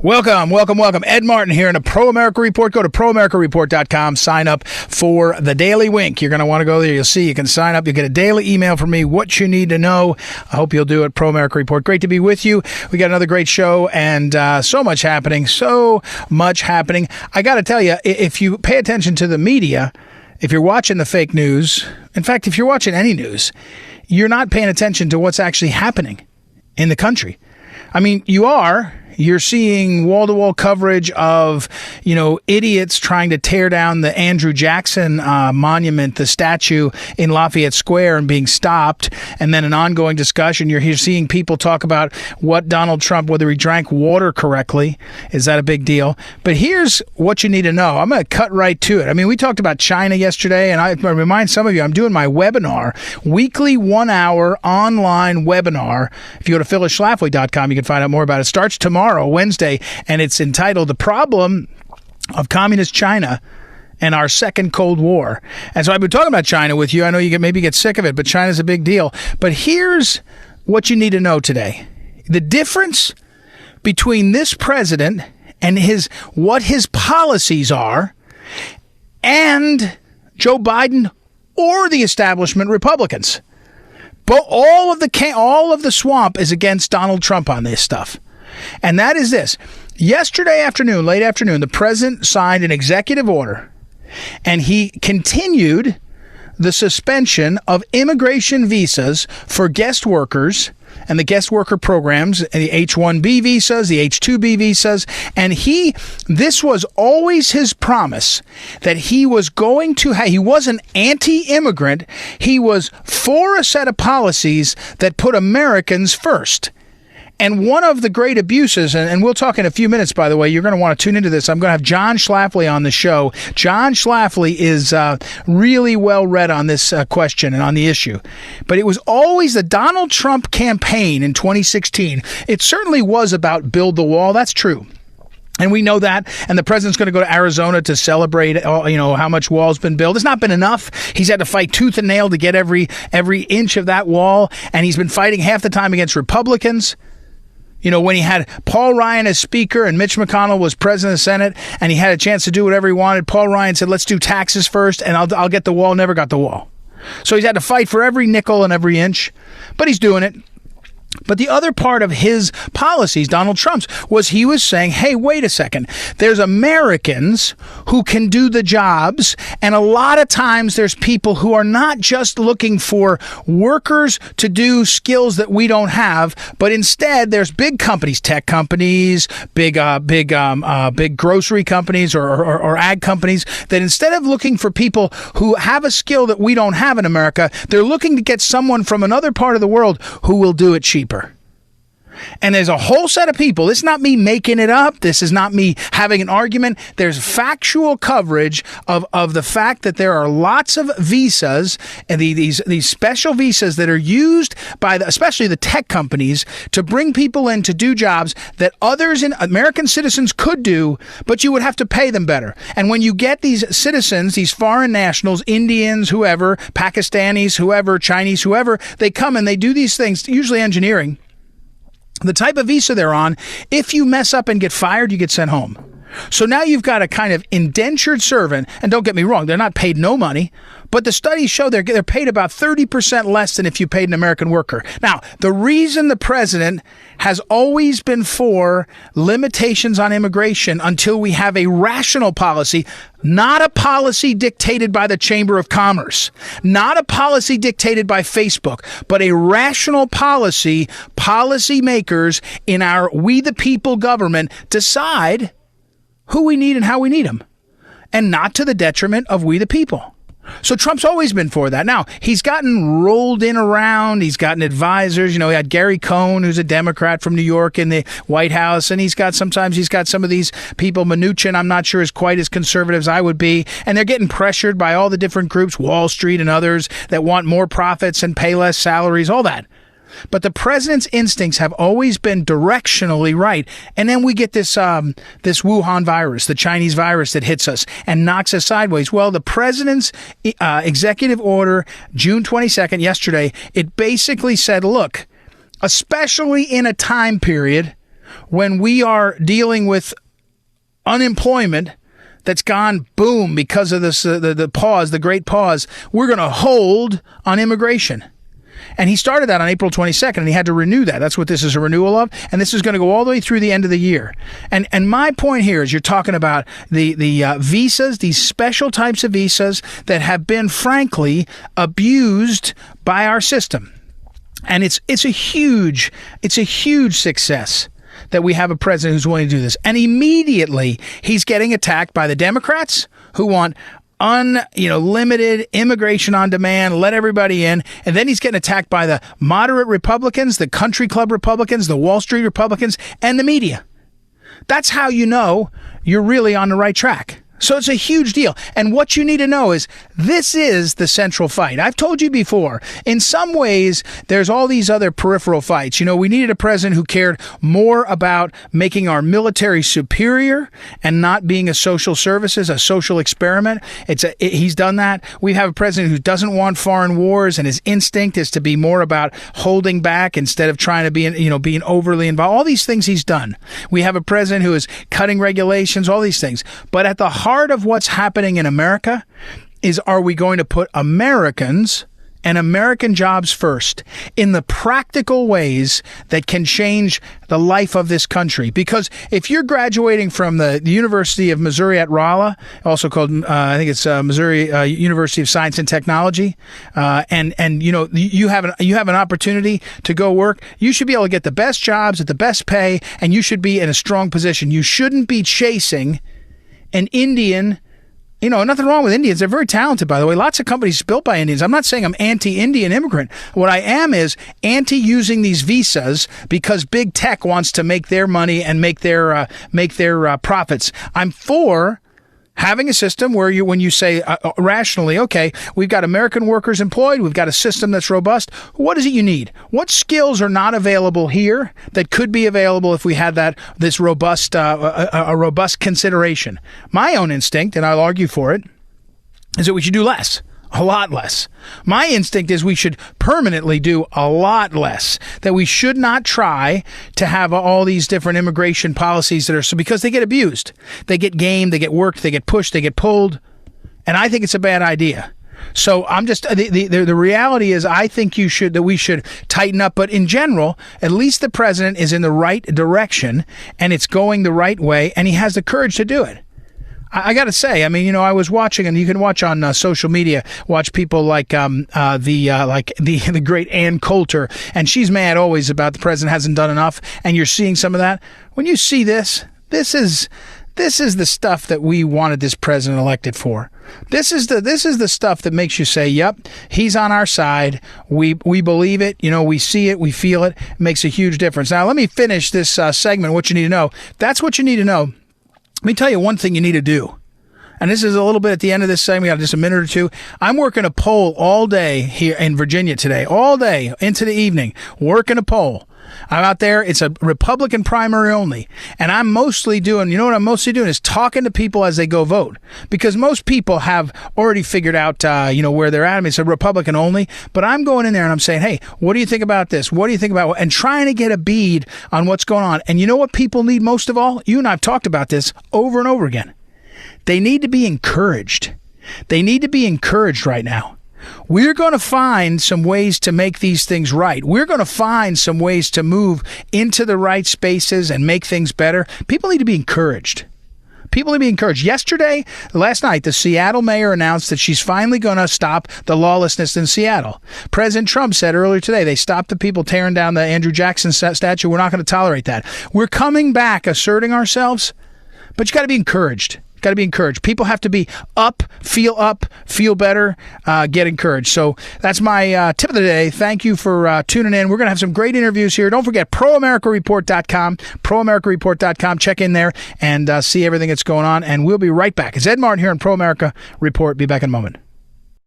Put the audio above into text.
Welcome. Ed Martin here in a Pro America Report. Go to proamericareport.com. Sign up for the Daily Wink. You're going to want to go there. You'll see you can sign up. You'll get a daily email from me, what you need to know. I hope you'll do it. Pro America Report. Great to be with you. We got another great show and so much happening. I got to tell you, if you pay attention to the media, if you're watching the fake news, in fact, if you're watching any news, you're not paying attention to what's actually happening in the country. I mean, you're seeing wall-to-wall coverage of, idiots trying to tear down the Andrew Jackson monument, the statue in Lafayette Square, and being stopped, and then an ongoing discussion. You're seeing people talk about what Donald Trump, whether he drank water correctly. Is that a big deal? But here's what you need to know. I'm going to cut right to it. I mean, we talked about China yesterday, and I remind some of you, I'm doing my webinar, weekly 1-hour online webinar. If you go to phyllisschlafly.com, you can find out more about it. It starts tomorrow, Wednesday, and it's entitled The Problem of Communist China and Our Second Cold War. And so I've been talking about China with you. I know you maybe get sick of it, but China's a big deal. But here's what you need to know today. The difference between this president and what his policies are and Joe Biden or the establishment Republicans. But all of the swamp is against Donald Trump on this stuff. And that is this. Yesterday afternoon, late afternoon, the president signed an executive order, and he continued the suspension of immigration visas for guest workers and the guest worker programs, and the H-1B visas, the H-2B visas. And this was always his promise that he was going to he wasn't anti-immigrant. He was for a set of policies that put Americans first. And one of the great abuses, and we'll talk in a few minutes, by the way, you're going to want to tune into this. I'm going to have John Schlafly on the show. John Schlafly is really well read on this question and on the issue. But it was always the Donald Trump campaign in 2016. It certainly was about build the wall. That's true. And we know that. And the president's going to go to Arizona to celebrate, how much wall's been built. It's not been enough. He's had to fight tooth and nail to get every inch of that wall. And he's been fighting half the time against Republicans. When he had Paul Ryan as Speaker and Mitch McConnell was President of the Senate and he had a chance to do whatever he wanted, Paul Ryan said, let's do taxes first and I'll get the wall, never got the wall. So he's had to fight for every nickel and every inch, but he's doing it. But the other part of his policies, Donald Trump's, was he was saying, hey, wait a second. There's Americans who can do the jobs. And a lot of times there's people who are not just looking for workers to do skills that we don't have, but instead there's big companies, tech companies, big grocery companies or ag companies that instead of looking for people who have a skill that we don't have in America, they're looking to get someone from another part of the world who will do it cheaper. And there's a whole set of people. This is not me making it up. This is not me having an argument. There's factual coverage of the fact that there are lots of visas and these special visas that are used by especially the tech companies to bring people in to do jobs that others in American citizens could do, but you would have to pay them better. And when you get these citizens, these foreign nationals, Indians, whoever, Pakistanis, whoever, Chinese, whoever, they come and they do these things, usually engineering. The type of visa they're on, if you mess up and get fired, you get sent home. So now you've got a kind of indentured servant, and don't get me wrong, they're not paid no money, but the studies show they're paid about 30% less than if you paid an American worker. Now, the reason the president has always been for limitations on immigration until we have a rational policy, not a policy dictated by the Chamber of Commerce, not a policy dictated by Facebook, but a rational policy, policymakers in our We the People government decide who we need and how we need them, and not to the detriment of we the people. So Trump's always been for that. Now, he's gotten rolled in around. He's gotten advisors. He had Gary Cohn, who's a Democrat from New York in the White House. And sometimes he's got some of these people, Mnuchin, I'm not sure is quite as conservative as I would be. And they're getting pressured by all the different groups, Wall Street and others, that want more profits and pay less salaries, all that. But the president's instincts have always been directionally right. And then we get this Wuhan virus, the Chinese virus that hits us and knocks us sideways. Well, the president's executive order, June 22nd, yesterday, it basically said, look, especially in a time period when we are dealing with unemployment that's gone boom because of this the pause, the great pause, we're going to hold on immigration. And he started that on April 22nd, and he had to renew that. That's what this is a renewal of. And this is going to go all the way through the end of the year. And my point here is you're talking about the visas, these special types of visas that have been, frankly, abused by our system. And it's a huge success that we have a president who's willing to do this. And immediately he's getting attacked by the Democrats who want limited immigration on demand, let everybody in. And then he's getting attacked by the moderate Republicans, the country club Republicans, the Wall Street Republicans, and the media. That's how you know you're really on the right track. So it's a huge deal. And what you need to know is this is the central fight. I've told you before, in some ways, there's all these other peripheral fights. We needed a president who cared more about making our military superior and not being a social services, a social experiment. He's done that. We have a president who doesn't want foreign wars, and his instinct is to be more about holding back instead of trying to be, being overly involved. All these things he's done. We have a president who is cutting regulations, all these things. But at the heart of what's happening in America is, are we going to put Americans and American jobs first in the practical ways that can change the life of this country? Because if you're graduating from the University of Missouri at Rolla, also called, I think it's Missouri University of Science and Technology, and you have an opportunity to go work, you should be able to get the best jobs at the best pay, and you should be in a strong position. You shouldn't be chasing an Indian. Nothing wrong with Indians. They're very talented, by the way. Lots of companies built by Indians. I'm not saying I'm anti-Indian immigrant. What I am is anti-using these visas because big tech wants to make their money and make their profits. I'm for having a system where when you say rationally, okay, we've got American workers employed, we've got a system that's robust. What is it you need? What skills are not available here that could be available if we had this robust, a robust consideration? My own instinct, and I'll argue for it, is that we should do less. A lot less. My instinct is we should permanently do a lot less, that we should not try to have all these different immigration policies that are because they get abused. They get gamed, they get worked, they get pushed, they get pulled. And I think it's a bad idea. So I'm just, the reality is I think we should tighten up. But in general, at least the president is in the right direction and it's going the right way and he has the courage to do it. I got to say, I was watching, and you can watch on social media, watch people like the great Ann Coulter, and she's mad always about the president hasn't done enough, and you're seeing some of that. When you see this is the stuff that we wanted this president elected for. This is the stuff that makes you say, yep, he's on our side. We believe it. We see it. We feel it. It makes a huge difference. Now, let me finish this segment, what you need to know. That's what you need to know. Let me tell you one thing you need to do. And this is a little bit at the end of this segment. We got just a minute or two. I'm working a poll all day here in Virginia today, all day into the evening, working a poll. I'm out there. It's a Republican primary only. And I'm mostly doing, is talking to people as they go vote. Because most people have already figured out, where they're at. It's a Republican only. But I'm going in there and I'm saying, hey, what do you think about this? What do you think about what? And trying to get a bead on what's going on. And you know what people need most of all? You and I have talked about this over and over again. They need to be encouraged. They need to be encouraged right now. We're going to find some ways to make these things right. We're going to find some ways to move into the right spaces and make things better. People need to be encouraged. People need to be encouraged. Last night, the Seattle mayor announced that she's finally going to stop the lawlessness in Seattle. President Trump said earlier today, they stopped the people tearing down the Andrew Jackson statue. We're not going to tolerate that. We're coming back, asserting ourselves, but you got to be encouraged. Got to be encouraged. People have to be up, feel better, get encouraged. So that's my tip of the day. Thank you for tuning in. We're going to have some great interviews here. Don't forget, proamericareport.com, proamericareport.com. Check in there and see everything that's going on. And we'll be right back. It's Ed Martin here on Pro America Report. Be back in a moment.